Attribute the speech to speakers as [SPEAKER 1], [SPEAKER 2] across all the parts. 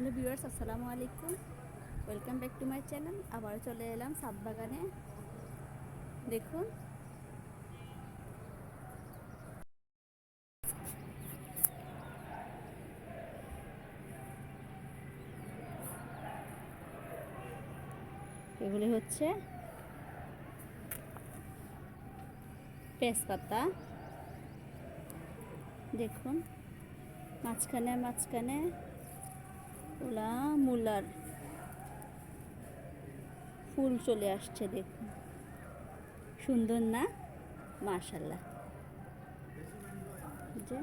[SPEAKER 1] Hello viewers, আসসালামু আলাইকুম। Welcome back to my channel. আবার চলে এলাম ছাদ বাগানে। দেখুন, এগুলি হচ্ছে তেজপাতা। দেখুন, মাঝখানে মাঝখানে ওলা মূলার ফুল চলে আসছে। দেখুন, সুন্দর না? মাশাআল্লাহ। যে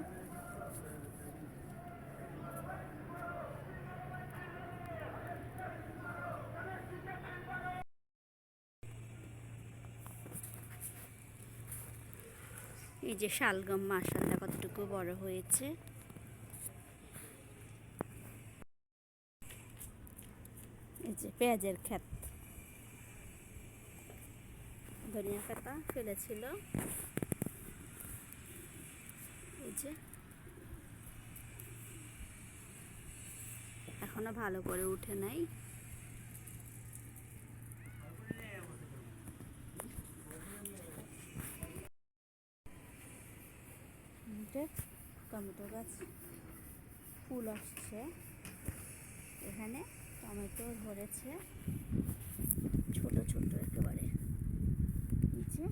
[SPEAKER 1] এই যে শালগম, মাশাআল্লাহ কতটুকু বড় হয়েছে। এই যে পেঁয়াজের ক্ষেত, ধনিয়া পাতা ফেলেছিল। এই যে এখনো ভালো করে উঠে নাই। টমেটো গাছ ফুল আসছে, এখানে টমেটো ধরেছে ছোট ছোট একেবারে নিচে।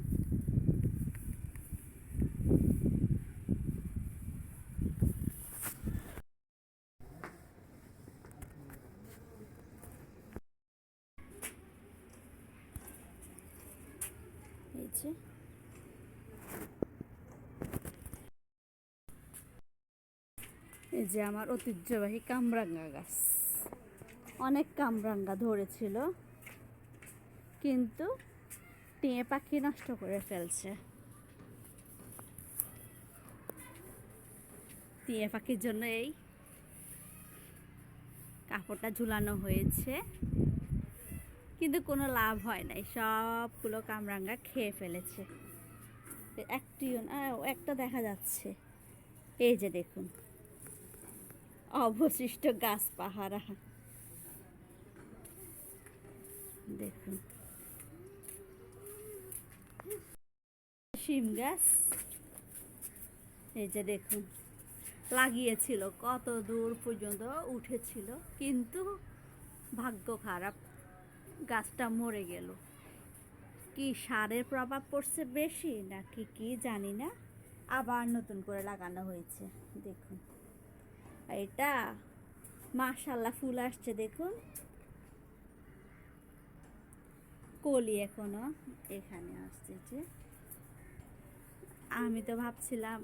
[SPEAKER 1] এই যে এই যে আমার ঐতিহ্যবাহী কামরাঙ্গা গাছ, অনেক কামরাঙ্গা ধরেছিল, কিন্তু টিয়া পাখি নষ্ট করে ফেলছে। টিয়া পাখির জন্য এই কাপড়টা ঝুলানো হয়েছে, কিন্তু কোনো লাভ হয় নাই, সবগুলো কামরাঙ্গা খেয়ে ফেলেছে। একটিও না, একটা দেখা যাচ্ছে। এই যে দেখুন, অবশিষ্ট গাছ পাহারা। দেখুন, শিম গাছ, এই যে দেখুন, লাগিয়েছিল, কত দূর পর্যন্ত উঠেছিল, কিন্তু ভাগ্য খারাপ, গাছটা মরে গেল। কি সারের প্রভাব পড়ছে বেশি নাকি কি জানি না, আবার নতুন করে লাগানো হয়েছে। দেখুন, এটা মাশাআল্লাহ ফুল আসছে। দেখুন, কলি এখনো এখানে আসছে। যে আমি তো ভাবছিলাম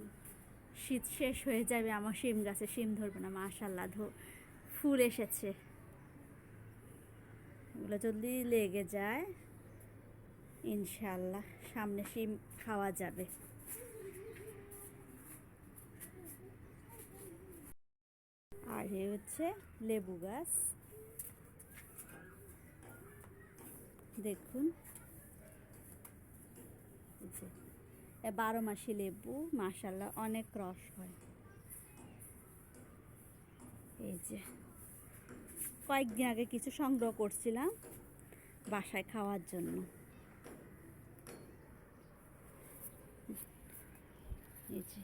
[SPEAKER 1] শীত শেষ হয়ে যাবে, আমার শিম গাছে শিম ধরবে না। মাশাআল্লাহ ফুল এসেছে। এগুলো যদি লেগে যায় ইনশাআল্লাহ সামনে শিম খাওয়া যাবে। আর এ হচ্ছে লেবু গাছ। দেখুন, 12 মাসি লেবু, মাশাআল্লাহ অনেক রস হয়। এই যে কয়েকদিন আগে কিছু সংগ্রহ করছিলাম বাসায় খাওয়ার জন্য। এই যে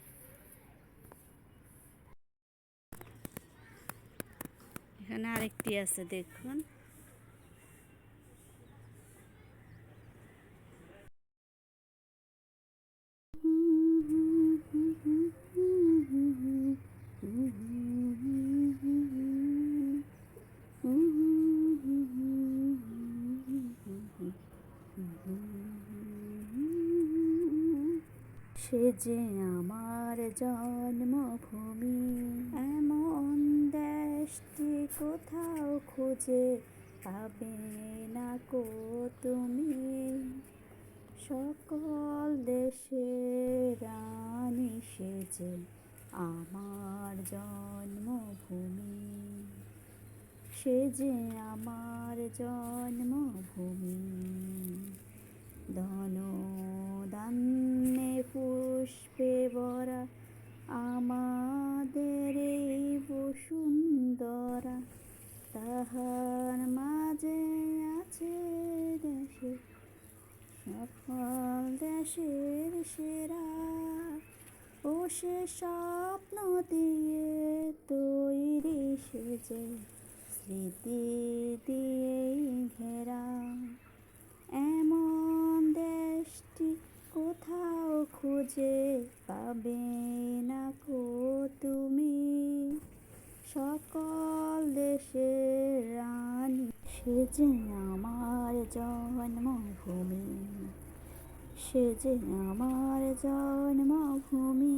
[SPEAKER 1] এখানে আরেকটি আছে, দেখুন। সে যে আমার জন্মভূমি, এমন দেশটি কোথাও খুঁজে পাবে না কো তুমি। সকল দেশের রানী সে যে আমার জন্মভূমি, সে যে আমার জন্মভূমি। ধন ধান্যে পুষ্পে ভরা আমাদের এই বসুন্ধরা। বিশ্বের সেরা, ও সে স্বপ্ন দিয়ে তৈরি সেজে, স্মৃতি দিয়েই ঘেরা। এমন দেশটি কোথাও খুঁজে পাবে না কো তুমি, সকল দেশের রানী। সে যে আমার জন্মভূমি, সে যে আমার জন্মভূমি।